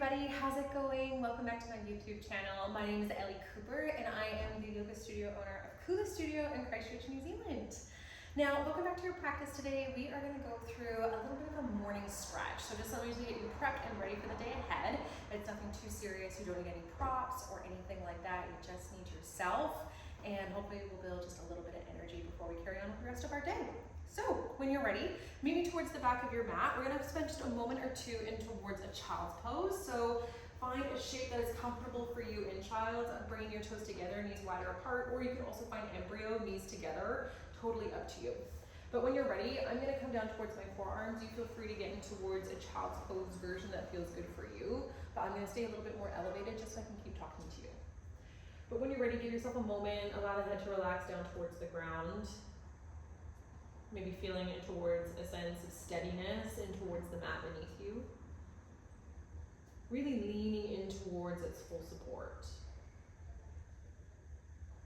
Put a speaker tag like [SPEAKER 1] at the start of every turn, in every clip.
[SPEAKER 1] everybody, how's it going? Welcome back to my YouTube channel. My name is Ellie Cooper and I am the yoga studio owner of Kula Studio in Christchurch, New Zealand. Now, welcome back to your practice today. We are going to go through a little bit of a morning stretch. So just something to get you prepped and ready for the day ahead. It's nothing too serious. You don't need any props or anything like that. You just need yourself, and hopefully we'll build just a little bit of energy before we carry on with the rest of our day. So when you're ready, meet me towards the back of your mat. We're gonna spend just a moment or two in towards a child's pose. So find a shape that is comfortable for you in child, bringing your toes together, knees wider apart, or you can also find embryo, knees together, totally up to you. But when you're ready, I'm gonna come down towards my forearms. You feel free to get in towards a child's pose version that feels good for you, but I'm gonna stay a little bit more elevated just so I can keep talking to you. But when you're ready, give yourself a moment, allow the head to relax down towards the ground. Maybe feeling in towards a sense of steadiness and towards the mat beneath you. Really leaning in towards its full support.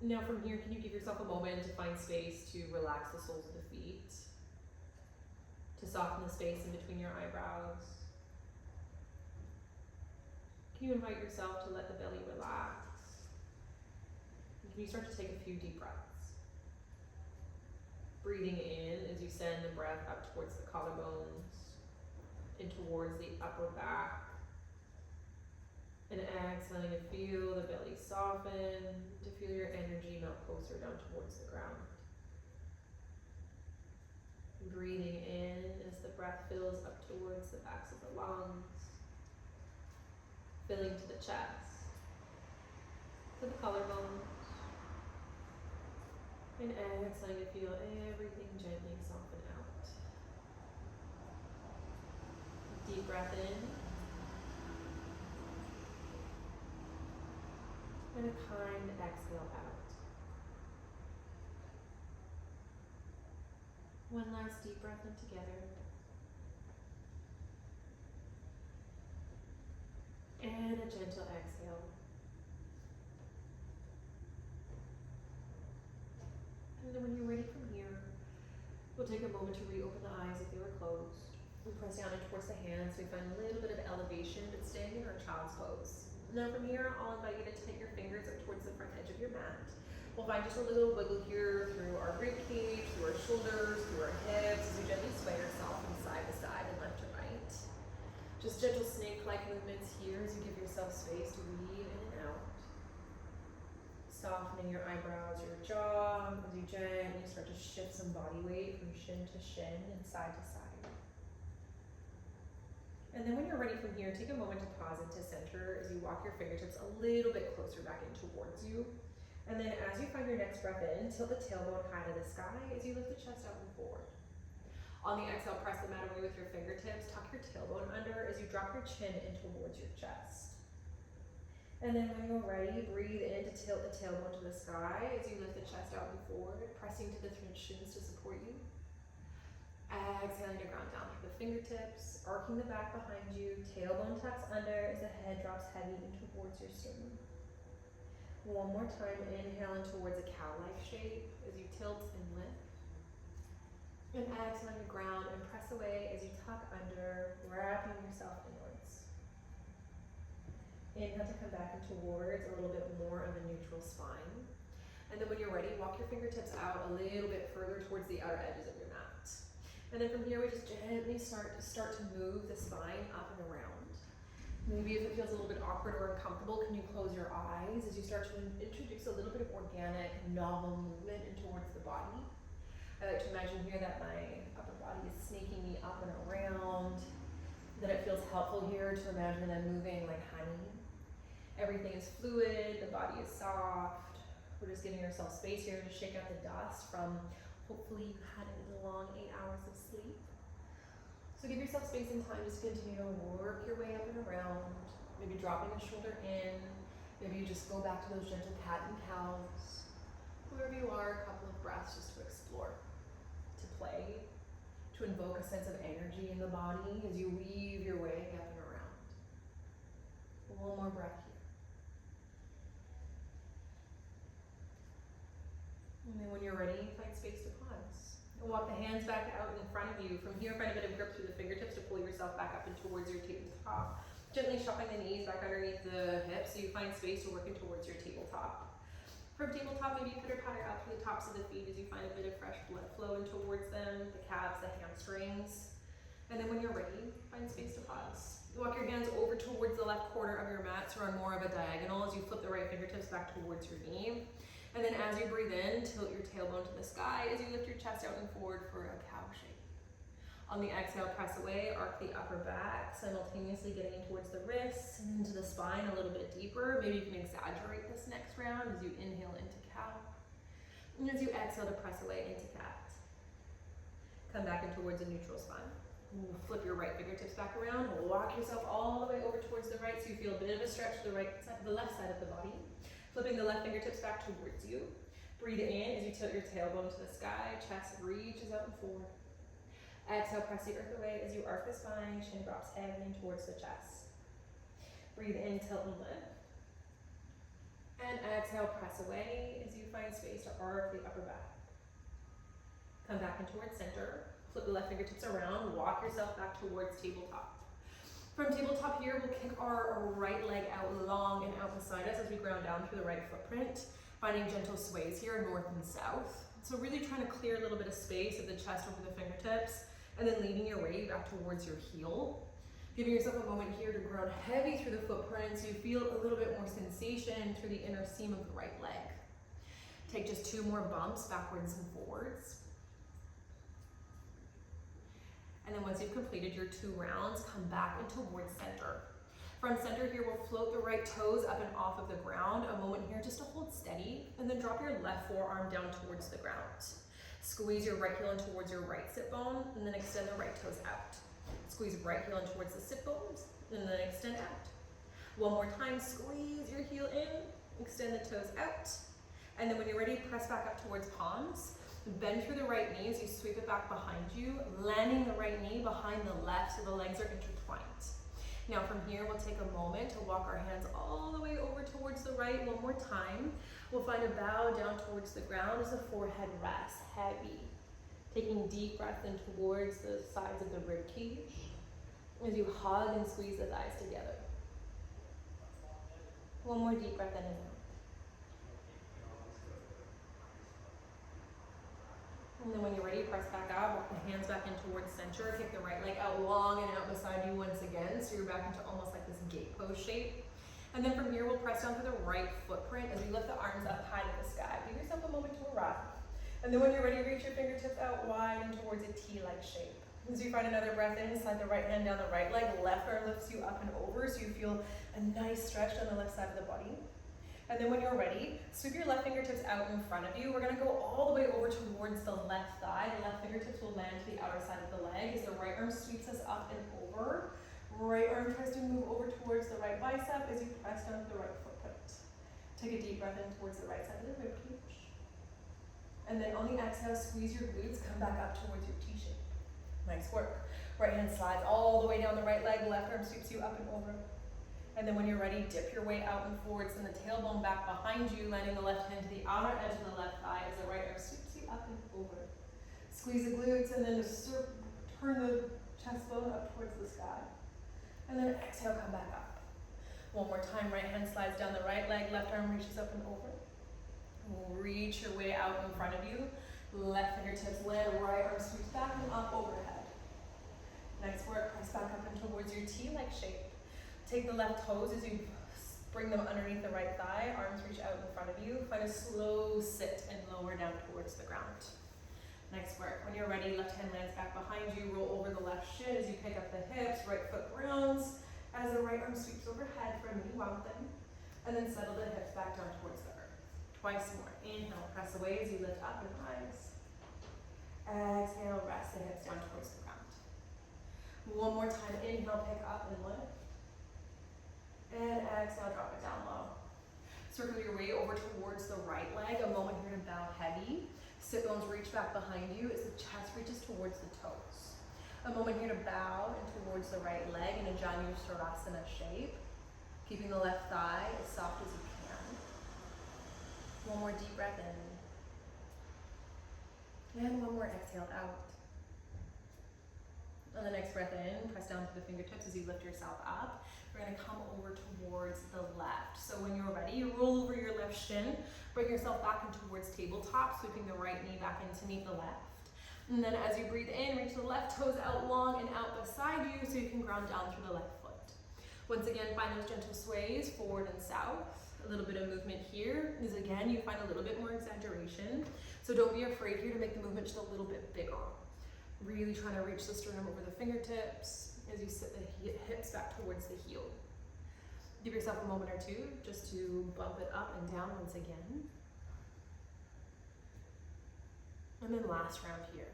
[SPEAKER 1] Now from here, can you give yourself a moment to find space to relax the soles of the feet, to soften the space in between your eyebrows? Can you invite yourself to let the belly relax? And can you start to take a few deep breaths? Breathing in as you send the breath up towards the collarbones and towards the upper back. And exhaling to feel the belly soften, to feel your energy melt closer down towards the ground. Breathing in as the breath fills up towards the backs of the lungs, filling to the chest, to the collarbones. And exhaling to feel everything gently soften out. Deep breath in. And a kind exhale out. One last deep breath in together. And a gentle exhale. And then when you're ready from here, we'll take a moment to reopen the eyes if they were closed. We press down in towards the hands, so we find a little bit of elevation, but staying in our child's pose. Now from here, I'll invite you to take your fingers up towards the front edge of your mat. We'll find just a little wiggle here through our rib cage, through our shoulders, through our hips, as you gently sway yourself from side to side and left to right. Just gentle snake-like movements here as you give yourself space to weave in and out. Softening your eyebrows, your jaw, as you gently start to shift some body weight from shin to shin and side to side. And then when you're ready from here, take a moment to pause into center as you walk your fingertips a little bit closer back in towards you. And then as you find your next breath in, tilt the tailbone high to the sky as you lift the chest out and forward. On the exhale, press the mat away with your fingertips, tuck your tailbone under as you drop your chin in towards your chest. And then when you're ready, breathe in to tilt the tailbone to the sky as you lift the chest out and forward, pressing to the shins to support you. Exhaling to ground down with the fingertips, arcing the back behind you, tailbone tucks under as the head drops heavy in towards your sternum. One more time, inhale in towards a cow-like shape as you tilt and lift. And exhale to ground and press away as you tuck under, wrapping yourself inwards. Inhale to come back in towards a little bit more of a neutral spine. And then when you're ready, walk your fingertips out a little bit further towards the outer edges of your mat. And then from here, we just gently start to move the spine up and around. Maybe if it feels a little bit awkward or uncomfortable, can you close your eyes as you start to introduce a little bit of organic, novel movement in towards the body. I like to imagine here that my upper body is snaking me up and around, that it feels helpful here to imagine that I'm moving like honey. Everything is fluid, the body is soft. We're just giving ourselves space here to shake out the dust from hopefully you had a long 8 hours of sleep. So give yourself space and time just to continue to work your way up and around, maybe dropping a shoulder in, maybe you just go back to those gentle cat and cows. Wherever you are, a couple of breaths just to explore, to play, to invoke a sense of energy in the body as you weave your way up and around. One more breath here. And then when you're ready, find space to pause. And walk the hands back out in front of you. From here, find a bit of grip through the fingertips to pull yourself back up and towards your tabletop. Gently shuffling the knees back underneath the hips so you find space to working towards your tabletop. From tabletop, maybe you pitter-patter out through the tops of the feet as you find a bit of fresh blood flowing towards them, the calves, the hamstrings. And then when you're ready, find space to pause. Walk your hands over towards the left corner of your mat, so on more of a diagonal as you flip the right fingertips back towards your knee. And then as you breathe in, tilt your tailbone to the sky as you lift your chest out and forward for a cow shape. On the exhale, press away, arc the upper back, simultaneously getting in towards the wrists and into the spine a little bit deeper. Maybe you can exaggerate this next round as you inhale into cow. And as you exhale to press away into cat. Come back in towards a neutral spine. Flip your right fingertips back around, walk yourself all the way over towards the right so you feel a bit of a stretch to the left side of the body. Flipping the left fingertips back towards you. Breathe in as you tilt your tailbone to the sky, chest reaches out and forward. Exhale, press the earth away as you arc the spine, chin drops heavy in towards the chest. Breathe in, tilt and lift. And exhale, press away as you find space to arc the upper back. Come back in towards center. Flip the left fingertips around, walk yourself back towards tabletop. From tabletop here, we'll kick our right leg out long and out beside us as we ground down through the right footprint, finding gentle sways here, north and south. So really trying to clear a little bit of space of the chest over the fingertips, and then leading your weight back towards your heel. Giving yourself a moment here to ground heavy through the footprint so you feel a little bit more sensation through the inner seam of the right leg. Take just 2 more bumps backwards and forwards. And then once you've completed your 2 rounds, come back and towards center. From center here, we'll float the right toes up and off of the ground. A moment here just to hold steady, and then drop your left forearm down towards the ground. Squeeze your right heel in towards your right sit bone, and then extend the right toes out. Squeeze right heel in towards the sit bones, and then extend out. One more time, squeeze your heel in, extend the toes out. And then when you're ready, press back up towards palms. Bend through the right knee as you sweep it back behind you, landing the right knee behind the left so the legs are intertwined. Now from here, we'll take a moment to walk our hands all the way over towards the right. One more time. We'll find a bow down towards the ground as the forehead rests heavy. Taking deep breath in towards the sides of the rib cage as you hug and squeeze the thighs together. One more deep breath in and out. And then when you're ready, press back out, walk the hands back in towards center, kick the right leg out long and out beside you once again, so you're back into almost like this gate pose shape. And then from here, we'll press down to the right footprint as we lift the arms up high to the sky. Give yourself a moment to arrive. And then when you're ready, reach your fingertips out wide and towards a T-like shape. As you find another breath in, slide the right hand down the right leg, left arm lifts you up and over, so you feel a nice stretch on the left side of the body. And then when you're ready, sweep your left fingertips out in front of you. We're gonna go all the way over towards the left thigh. The left fingertips will land to the outer side of the leg as the right arm sweeps us up and over. Right arm tries to move over towards the right bicep as you press down to the right footprint. Take a deep breath in towards the right side of the rib cage. And then on the exhale, squeeze your glutes, come back up towards your T shape. Nice work. Right hand slides all the way down the right leg, left arm sweeps you up and over. And then when you're ready, dip your weight out and forwards, and the tailbone back behind you, landing the left hand to the outer edge of the left thigh as the right arm sweeps you up and over. Squeeze the glutes, and then just turn the chest bone up towards the sky. And then exhale, come back up. One more time, right hand slides down the right leg, left arm reaches up and over. Reach your way out in front of you. Left fingertips land, right arm sweeps back and up overhead. Nice work, press back up and towards your T-like shape. Take the left toes as you bring them underneath the right thigh, arms reach out in front of you. Find a slow sit and lower down towards the ground. Nice work. When you're ready, left hand lands back behind you, roll over the left shin as you pick up the hips, right foot grounds, as the right arm sweeps overhead for a mini mountain, and then settle the hips back down towards the earth. Twice more. Inhale, press away as you lift up and rise. Exhale, rest the hips down towards the ground. One more time, inhale, pick up and lift. And exhale, drop it down low. Circle your way over towards the right leg. A moment here to bow heavy. Sit bones reach back behind you as the chest reaches towards the toes. A moment here to bow and towards the right leg in a Janushirasana shape. Keeping the left thigh as soft as you can. One more deep breath in. And one more exhale out. On the next breath in, press down to the fingertips as you lift yourself up. We're gonna come over towards the left. So when you're ready, you roll over your left shin, bring yourself back in towards tabletop, sweeping the right knee back in to meet the left. And then as you breathe in, reach the left toes out long and out beside you so you can ground down through the left foot. Once again, find those gentle sways forward and south. A little bit of movement here is, again, you find a little bit more exaggeration. So don't be afraid here to make the movement just a little bit bigger. Really trying to reach the sternum over the fingertips as you sit the hips back towards the heel. Give yourself a moment or two just to bump it up and down once again. And then last round here.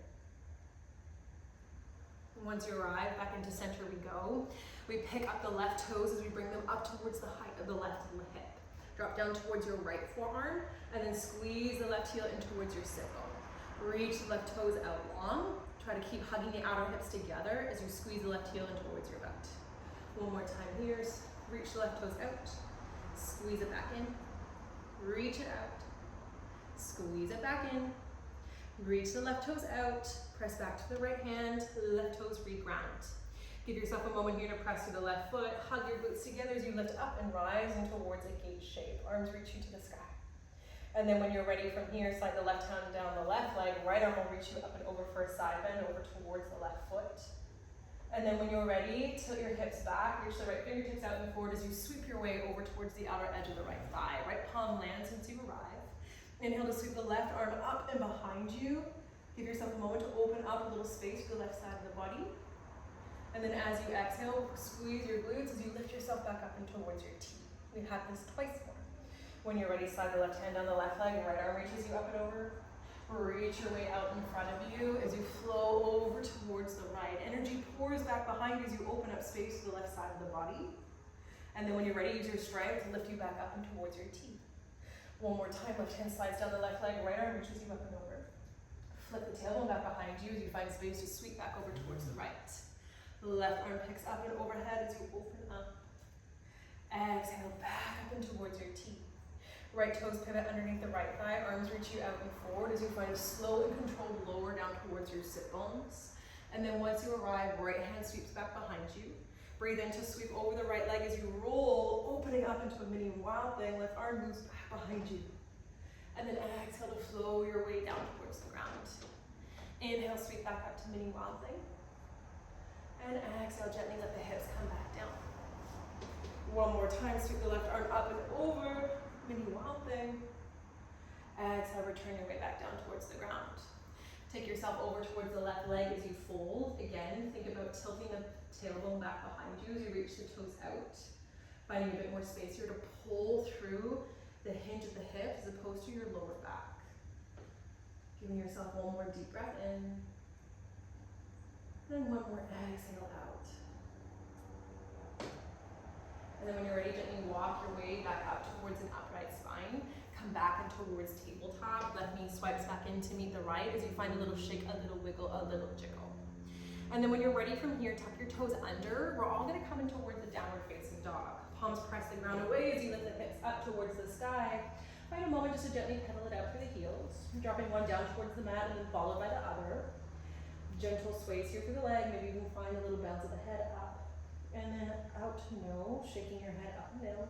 [SPEAKER 1] Once you arrive, back into center we go. We pick up the left toes as we bring them up towards the height of the left hip. Drop down towards your right forearm, and then squeeze the left heel in towards your sit bone. Reach the left toes out long. Try to keep hugging the outer hips together as you squeeze the left heel in towards your butt. One more time here. Reach the left toes out. Squeeze it back in. Reach it out. Squeeze it back in. Reach the left toes out. Press back to the right hand. Left toes reground. Give yourself a moment here to press through the left foot. Hug your glutes together as you lift up and rise in towards a gaze shape. Arms reach you to the sky. And then when you're ready from here, slide the left hand down the left leg. Right arm will reach you up and over for a side bend over towards the left foot. And then when you're ready, tilt your hips back. Reach the right fingertips out and forward as you sweep your way over towards the outer edge of the right thigh. Right palm lands since you arrive. Inhale to sweep the left arm up and behind you. Give yourself a moment to open up a little space for the left side of the body. And then as you exhale, squeeze your glutes as you lift yourself back up and towards your T. We have this twice more. When you're ready, slide the left hand down the left leg, right arm reaches you up and over. Reach your way out in front of you as you flow over towards the right. Energy pours back behind you as you open up space to the left side of the body. And then when you're ready, use your strength to lift you back up and towards your T. One more time, left hand slides down the left leg, right arm reaches you up and over. Flip the tailbone back behind you as you find space to sweep back over towards the right. The left arm picks up and overhead as you open up. Exhale, back up and towards your T. Right toes pivot underneath the right thigh, arms reach you out and forward as you find a slow and controlled lower down towards your sit bones. And then once you arrive, right hand sweeps back behind you. Breathe in to sweep over the right leg as you roll, opening up into a mini wild thing. Left arm moves back behind you. And then exhale to flow your way down towards the ground. Inhale, sweep back up to mini wild thing. And exhale, gently let the hips come back down. One more time, sweep the left arm up and over, mini wild thing. Exhale, return your way back down towards the ground. Take yourself over towards the left leg as you fold. Again, think about tilting the tailbone back behind you as you reach the toes out. Finding a bit more space here to pull through the hinge of the hips as opposed to your lower back. Giving yourself one more deep breath in. Then one more exhale out. And then when you're ready, gently walk your way back up towards an upright spine. Come back and towards tabletop. Left knee swipes back in to meet the right as you find a little shake, a little wiggle, a little jiggle. And then when you're ready from here, tuck your toes under. We're all gonna come in towards the downward facing dog. Palms press the ground away as you lift the hips up towards the sky. Find a moment just to gently pedal it out through the heels. Dropping one down towards the mat and then followed by the other. Gentle sways here through the leg. Maybe you can find a little bounce of the head up. And then out, no, shaking your head up and down.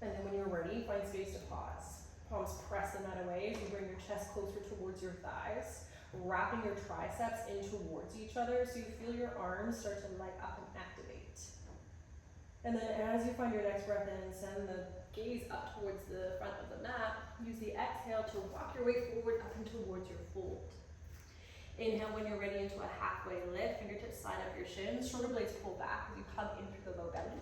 [SPEAKER 1] And then when you're ready, find space to pause. Palms press the mat away as you bring your chest closer towards your thighs. Wrapping your triceps in towards each other so you feel your arms start to light up and activate. And then as you find your next breath in, send the gaze up towards the front of the mat. Use the exhale to walk your way forward up and towards your fold. Inhale when you're ready into a halfway lift. Fingertips slide up your shins. Shoulder blades pull back as you hug in through the low belly.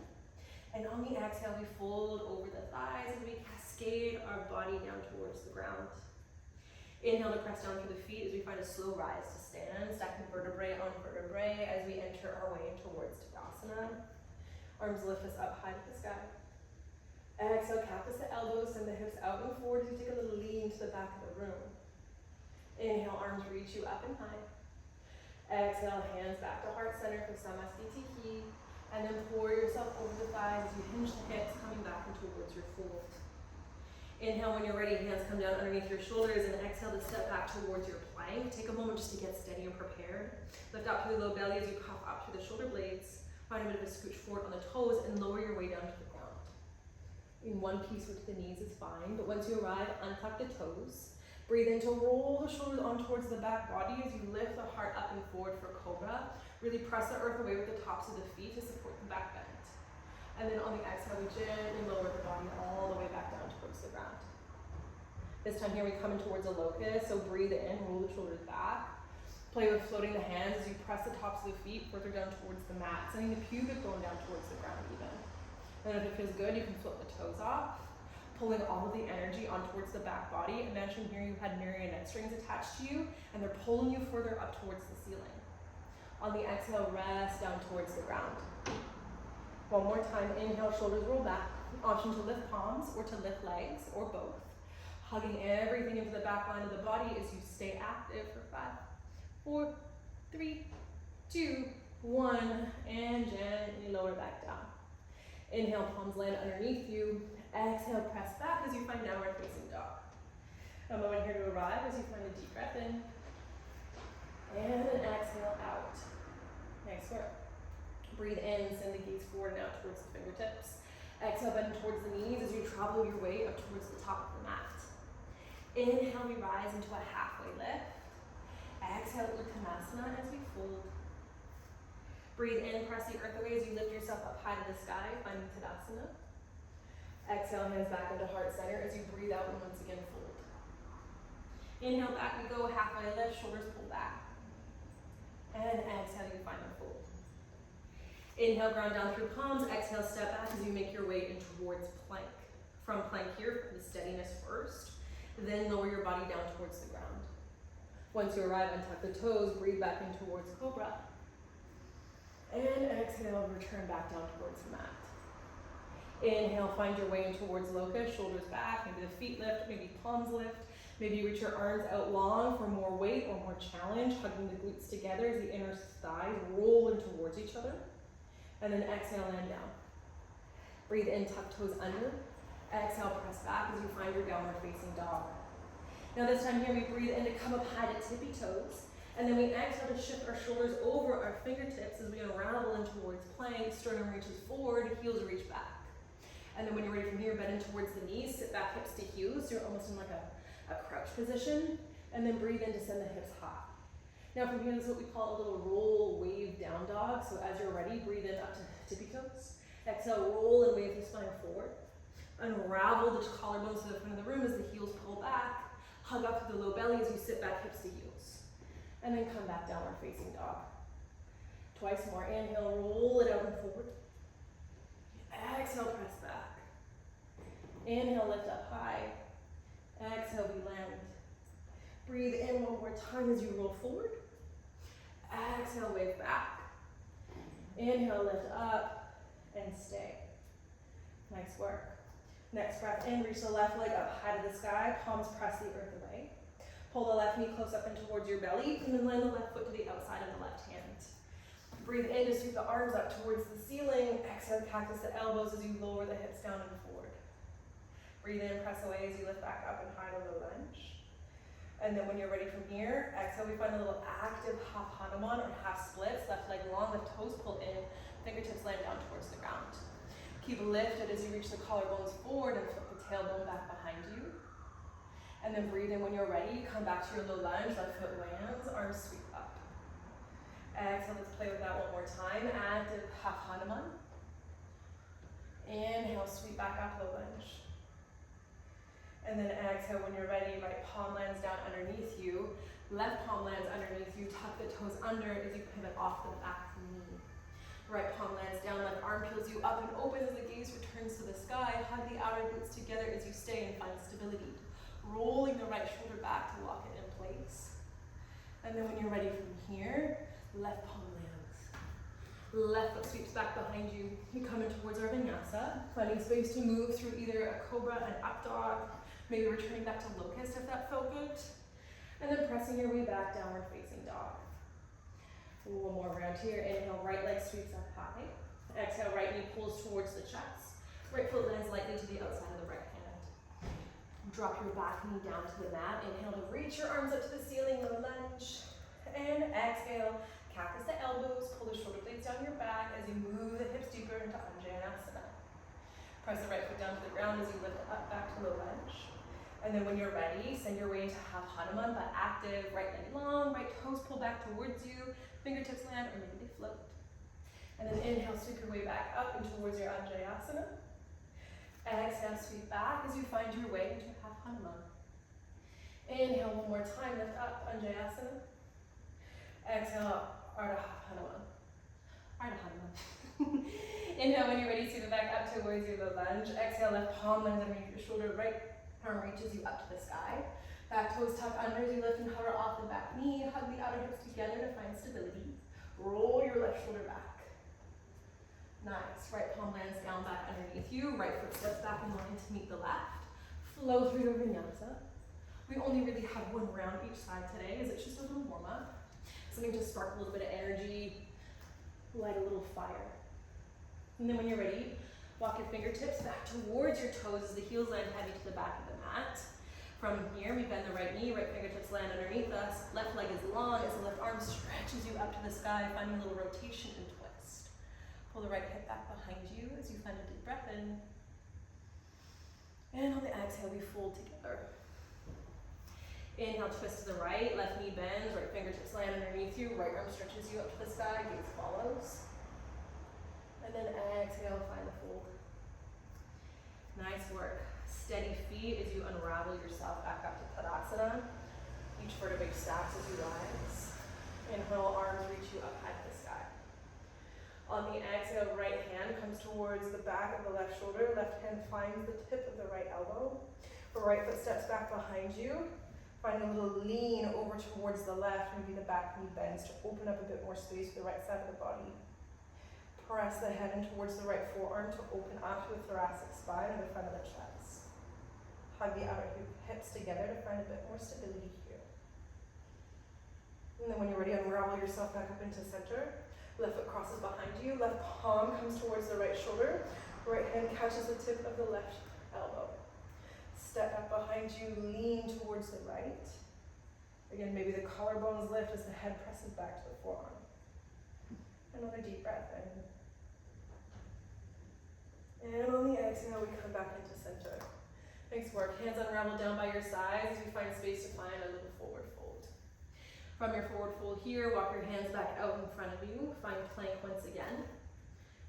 [SPEAKER 1] And on the exhale, we fold over the thighs and we cascade our body down towards the ground. Inhale to press down through the feet as we find a slow rise to stand, stacking vertebrae on vertebrae as we enter our way towards Tadasana. Arms lift us up high to the sky. Exhale, campus the elbows, send the hips out and forward as you take a little lean to the back of the room. Inhale, arms reach you up and high. Exhale, hands back to heart center for Samastitihi. And then pour yourself over the thighs as you hinge the hips, coming back and towards your fold. Inhale when you're ready, hands come down underneath your shoulders, and exhale to step back towards your plank. Take a moment just to get steady and prepared. Lift up through the low belly as you puff up through the shoulder blades. Find a bit of a scooch forward on the toes and lower your way down to the ground. In one piece with the knees is fine, but once you arrive, untuck the toes. Breathe in to roll the shoulders on towards the back body as you lift the heart up and forward for cobra. Really press the earth away with the tops of the feet to support the back bend. And then on the exhale, we gently lower the body all the way back down towards the ground. This time here, we come in towards a locust, so breathe in, roll the shoulders back. Play with floating the hands as you press the tops of the feet further down towards the mat, sending the pubic bone down towards the ground even. And if it feels good, you can flip the toes off, pulling all of the energy on towards the back body. Imagine here you had marionette strings attached to you, and they're pulling you further up towards the ceiling. On the exhale, rest down towards the ground. One more time, inhale, shoulders roll back. Option to lift palms or to lift legs or both. Hugging everything into the back line of the body as you stay active for 5, 4, 3, 2, 1, and gently lower back down. Inhale, palms land underneath you. Exhale, press back as you find downward facing dog. A moment here to arrive as you find a deep breath in. And an exhale out. Nice work. Breathe in, send the gaze forward and out towards the fingertips. Exhale, bend towards the knees as you travel your way up towards the top of the mat. Inhale, we rise into a halfway lift. Exhale, Uttanasana as we fold. Breathe in, press the earth away as you lift yourself up high to the sky, finding Tadasana. Exhale, hands back into heart center as you breathe out and once again fold. Inhale, back we go, halfway lift, shoulders pull back. And exhale, you find the fold. Inhale, ground down through palms. Exhale, step back as you make your way in towards plank. From plank here, the steadiness first. Then lower your body down towards the ground. Once you arrive, untuck the toes, breathe back in towards cobra. And exhale, return back down towards the mat. Inhale, find your way in towards locust, shoulders back, maybe the feet lift, maybe palms lift. Maybe you reach your arms out long for more weight or more challenge, hugging the glutes together as the inner thighs roll in towards each other. And then exhale, land down. Breathe in, tuck toes under. Exhale, press back as you find your downward facing dog. Now this time here, we breathe in to come up high to tippy toes. And then we exhale to shift our shoulders over our fingertips as we unravel in towards plank. Sternum reaches forward, heels reach back. And then when you're ready from here, bend in towards the knees, sit back hips to heels. So you're almost in like a crouch position. And then breathe in to send the hips high. Now from here, this is what we call a little roll, wave, down dog. So as you're ready, breathe in up to tippy toes. Exhale, roll and wave the spine forward. Unravel the collarbones to the front of the room as the heels pull back. Hug up to the low belly as you sit back hips to heels. And then come back downward facing dog. Twice more, inhale, roll it out and forward. Exhale, press back. Inhale, lift up high. Exhale, we land. Breathe in one more time as you roll forward. Exhale, wave back. Inhale, lift up and stay. Nice work. Next breath in, reach the left leg up high to the sky, palms press the earth away. Pull the left knee close up and towards your belly, and then land the left foot to the outside of the left hand. Breathe in to sweep the arms up towards the ceiling. Exhale, cactus the elbows as you lower the hips down and forward. Breathe in, press away as you lift back up and high to low lunge. And then when you're ready from here, exhale, we find a little active half Hanuman or half splits. Left leg long, the toes pull in, fingertips land down towards the ground. Keep lifted as you reach the collarbones forward and flip the tailbone back behind you. And then breathe in when you're ready. Come back to your low lunge, left foot lands, arms sweep up. Exhale, let's play with that one more time. Active half Hanuman. Inhale, sweep back up, low lunge. And then exhale when you're ready, right palm lands down underneath you. Left palm lands underneath you. Tuck the toes under as you pivot off the back knee. Right palm lands down, left arm peels you up and open as the gaze returns to the sky. Hug the outer glutes together as you stay and find stability. Rolling the right shoulder back to lock it in place. And then when you're ready from here, left palm lands. Left foot sweeps back behind you. You come in towards our vinyasa, finding space to move through either a cobra, an up dog, maybe returning back to locust if that felt good. And then pressing your way back, downward facing dog. One more round here. Inhale, right leg sweeps up high. Exhale, right knee pulls towards the chest. Right foot lands lightly to the outside of the right hand. Drop your back knee down to the mat. Inhale to reach your arms up to the ceiling, low lunge. And exhale, cactus the elbows, pull the shoulder blades down your back as you move the hips deeper into Anjaneyasana. Press the right foot down to the ground as you lift it up back to low lunge. And then when you're ready, send your way into half Hanuman, but active, right leg long, right toes pull back towards you, fingertips land or maybe they float. And then inhale, sweep your way back up and towards your Anjaneyasana. Exhale, sweep back as you find your way into half Hanuman. Inhale one more time, lift up, Anjaneyasana. Exhale, Ardha Hanuman. Ardha Hanuman. Inhale when you're ready, sweep it back up towards your low lunge. Exhale, left palm lands underneath your shoulder, right arm reaches you up to the sky. Back toes tuck under as you lift and hover off the back knee. Hug the outer hips together to find stability. Roll your left shoulder back. Nice. Right palm lands down back underneath you. Right foot steps back in line to meet the left. Flow through your vinyasa. We only really have one round each side today, as it's just a little warm up. Something to spark a little bit of energy, light a little fire. And then when you're ready, walk your fingertips back towards your toes as the heels land heavy to the back of the mat. From here, we bend the right knee, right fingertips land underneath us. Left leg is long as the left arm stretches you up to the sky, finding a little rotation and twist. Pull the right hip back behind you as you find a deep breath in. And on the exhale, we fold together. Inhale, twist to the right, left knee bends, right fingertips land underneath you, right arm stretches you up to the sky, gaze follows. And then exhale, find the fold. Nice work. Steady feet as you unravel yourself back up to Tadasana. Each vertebrae stacks as you rise. Inhale, arms reach you up high to the sky. On the exhale, right hand comes towards the back of the left shoulder. Left hand finds the tip of the right elbow. The right foot steps back behind you. Find a little lean over towards the left. Maybe the back knee bends to open up a bit more space for the right side of the body. Press the head in towards the right forearm to open up to the thoracic spine and the front of the chest. Hug the outer hips together to find a bit more stability here. And then when you're ready, unravel yourself back up into center. Left foot crosses behind you. Left palm comes towards the right shoulder. Right hand catches the tip of the left elbow. Step back behind you, lean towards the right. Again, maybe the collarbones lift as the head presses back to the forearm. Another deep breath in. And on the exhale, we come back into center. Nice work. Hands unravel down by your sides as we find space to find a little forward fold. From your forward fold here, walk your hands back out in front of you. Find plank once again.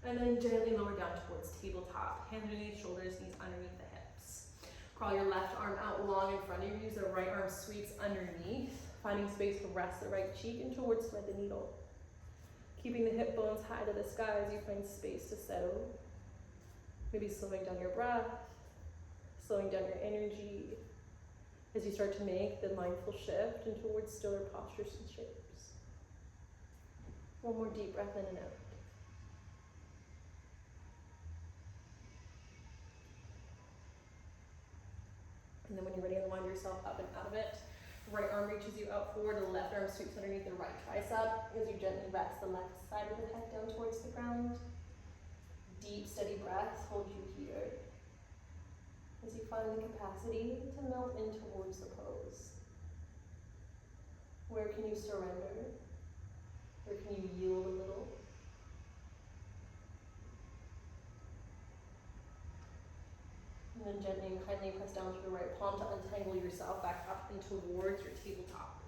[SPEAKER 1] And then gently lower down towards tabletop. Hands underneath shoulders, knees underneath the hips. Crawl your left arm out long in front of you. Use the right arm sweeps underneath. Finding space to rest the right cheek and towards thread the needle. Keeping the hip bones high to the sky as you find space to settle. Maybe slowing down your breath, slowing down your energy as you start to make the mindful shift and towards stiller postures and shapes. One more deep breath in and out. And then when you're ready, unwind yourself up and out of it. Right arm reaches you out forward, the left arm sweeps underneath the right tricep as you gently rest the left side of the head down towards the ground. Deep, steady breaths hold you here as you find the capacity to melt in towards the pose. Where can you surrender? Where can you yield a little? And then gently and kindly press down to the right palm to untangle yourself back up and towards your tabletop.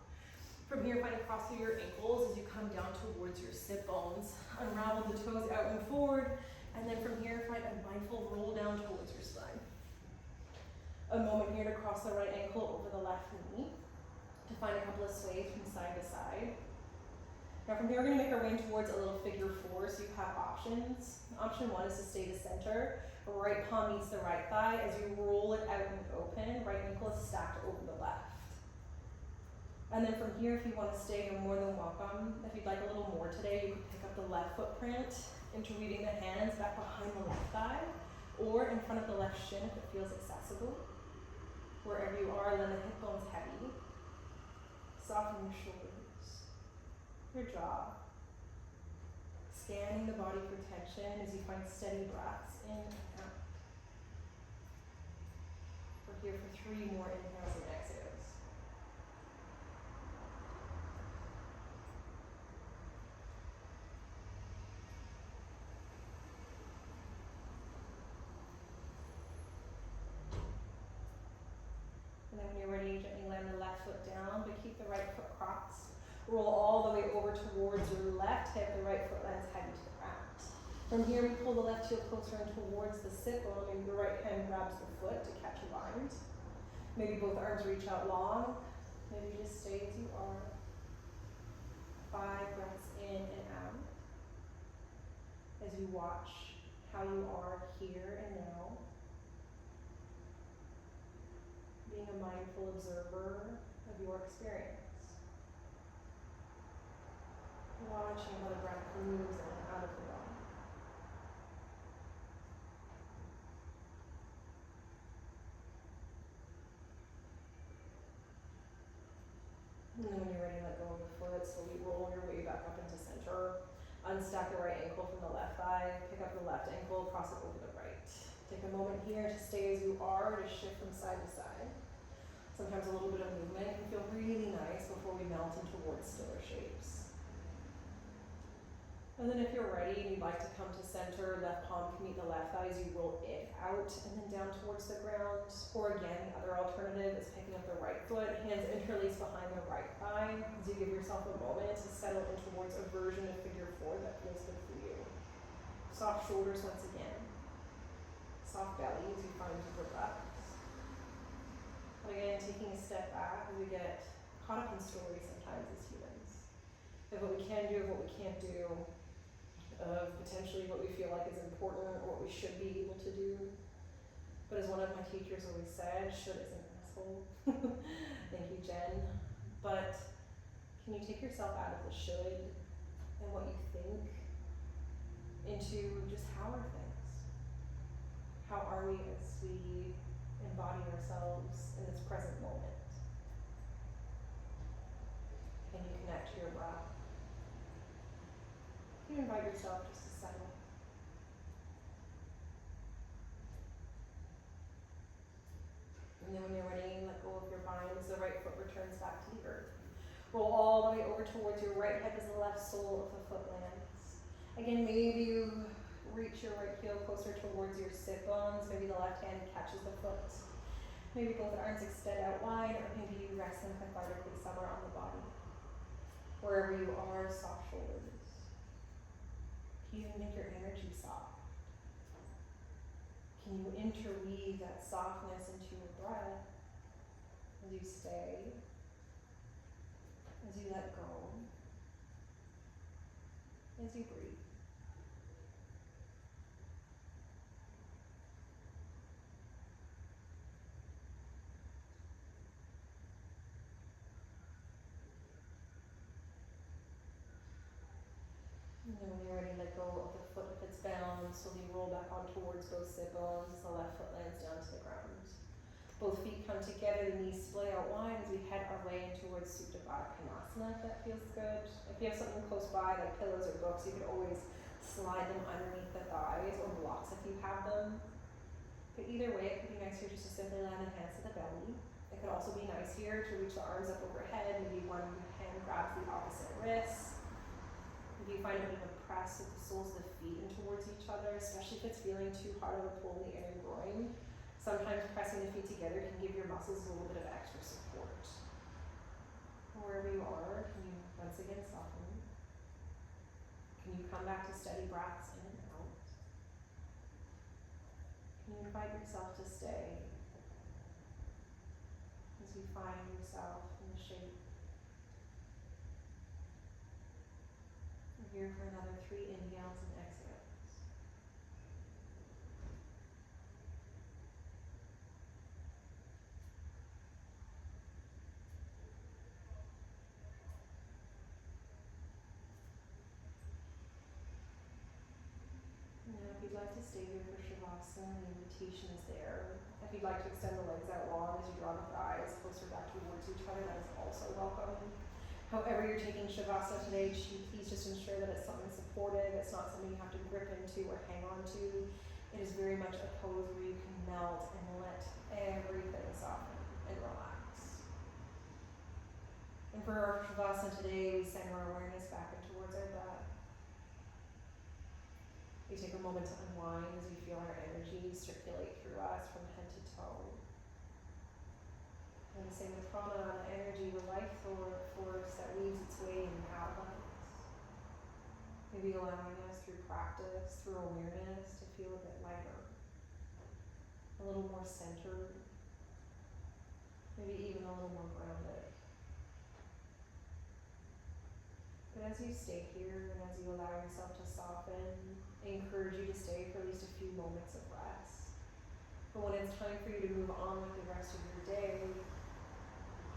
[SPEAKER 1] From here, find a cross through your ankles as you come down towards your sit bones. Unravel the toes out and forward. And then from here, find a mindful roll down towards your spine. A moment here to cross the right ankle over the left knee. To find a couple of sways from side to side. Now from here, we're going to make our way towards a little figure four, so you have options. Option one is to stay to center. Right palm meets the right thigh as you roll it out and open. Right ankle is stacked over the left. And then from here, if you want to stay, you're more than welcome. If you'd like a little more today, you can pick up the left footprint, interweaving the hands back behind the left thigh, or in front of the left shin if it feels accessible. Wherever you are, let the hip bones heavy. Soften your shoulders, your jaw. Scanning the body for tension as you find steady breaths in and out. For here for 3 more inhales and exhales. And then when you're ready, gently land the left foot down, but keep the right foot crossed. Roll all the way over towards your left hip, the right foot lands heavy to the ground. From here, we pull the left heel closer in towards the sit bone, and your right hand grabs the foot to catch a bind. Maybe both arms reach out long. Maybe just stay as you are. 5 breaths in and out. As you watch how you are here and now. Being a mindful observer of your experience. Watching how the breath moves in and out of the body. And then when you're ready, let go of the foot, slowly roll your way back up into center. Unstack the right ankle from the left thigh, pick up the left ankle, cross it over the right. Take a moment here to stay as you are, to shift from side to side. Sometimes a little bit of movement can feel really nice before we melt in towards stiller shapes. And then if you're ready and you'd like to come to center, left palm can meet the left thigh as you roll it out and then down towards the ground. Or again, the other alternative is picking up the right foot, hands interlace behind the right thigh as you give yourself a moment to settle in towards a version of figure 4 that feels good for you. Soft shoulders once again. Soft belly as you find deeper breaths. But again, taking a step back as we get caught up in stories sometimes as humans. Of what we can do, of what we can't do. Of potentially what we feel like is important or what we should be able to do. But as one of my teachers always said, should isn't an asshole. Thank you, Jen. But can you take yourself out of the should and what you think into just how are things? How are we as we embody ourselves in this present moment? Can you connect to your breath? You invite yourself just to settle. And then when you're ready, let go of your bind as the right foot returns back to the earth. Roll all the way over towards your right hip as the left sole of the foot lands. Again, maybe you reach your right heel closer towards your sit bones. Maybe the left hand catches the foot. Maybe both arms extend out wide, or maybe you rest them cathartically somewhere on the body. Wherever you are, soft shoulders. Can you make your energy soft? Can you interweave that softness into your breath as you stay, as you let go, as you breathe? And then when you're ready, let go of the foot if it's bound. Slowly roll back on towards both sit bones. The left foot lands down to the ground. Both feet come together, the knees splay out wide as we head our way in towards Supta Baddha Konasana, if that feels good. If you have something close by, like pillows or books, you could always slide them underneath the thighs, or blocks if you have them. But either way, it could be nice here just to simply land the hands to the belly. It could also be nice here to reach the arms up overhead. Maybe one hand grabs the opposite wrist. If you find it even press with the soles of the feet in towards each other, especially if it's feeling too hard of a pull in the inner groin. Sometimes pressing the feet together can give your muscles a little bit of extra support. Wherever you are, can you once again soften? Can you come back to steady breaths in and out? Can you invite yourself to stay as you find yourself in the shape? We're here for another 3 inhales and exhales. Now, if you'd like to stay here for Shavasana, the invitation is there. If you'd like to extend the legs out long as you draw the thighs closer back towards each other, that is also welcome. However you're taking Shavasana today, please just ensure that it's something supportive. It's not something you have to grip into or hang on to. It is very much a pose where you can melt and let everything soften and relax. And for our Shavasana today, we center our awareness back and towards our breath. We take a moment to unwind as we feel our energy circulate through us from head to toe. And the same with prana, the energy, the life force that weaves its way in and out of us. Maybe allowing us through practice, through awareness, to feel a bit lighter, a little more centered, maybe even a little more grounded. But as you stay here and as you allow yourself to soften, I encourage you to stay for at least a few moments of rest. But when it's time for you to move on with the rest of your day,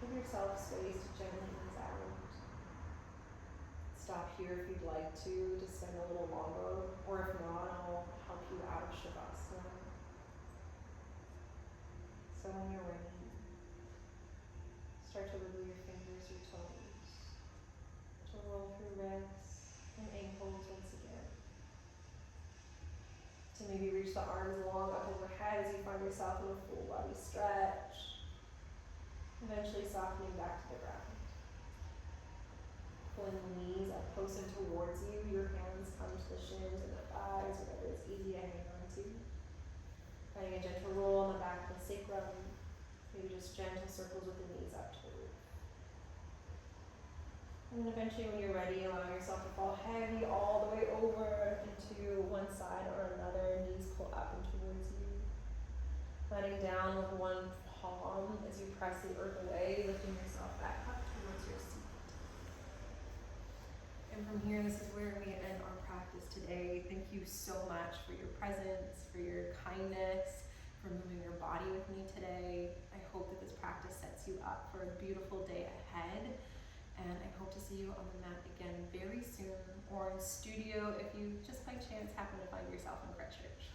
[SPEAKER 1] give yourself space to gently ease out. Stop here if you'd like to spend a little longer, or if not, I'll help you out of Shavasana. So when you're ready, start to wiggle your fingers, your toes, to roll through wrists and ankles once again. To maybe reach the arms long up overhead as you find yourself in a full body stretch, eventually softening back to the ground. Pulling the knees up close and towards you, your hands come to the shins and the thighs, whatever is easy to hang on to. Finding a gentle roll on the back of the sacrum, maybe just gentle circles with the knees up to the roof. And then eventually when you're ready, allow yourself to fall heavy all the way over into one side or another, knees pull up and towards you. Letting down with one palm as you press the earth away, lifting yourself back up towards your seat. And from here, this is where we end our practice today. Thank you so much for your presence, for your kindness, for moving your body with me today. I hope that this practice sets you up for a beautiful day ahead. And I hope to see you on the mat again very soon, or in studio if you just by chance happen to find yourself in Christchurch.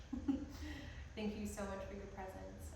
[SPEAKER 1] Thank you so much for your presence.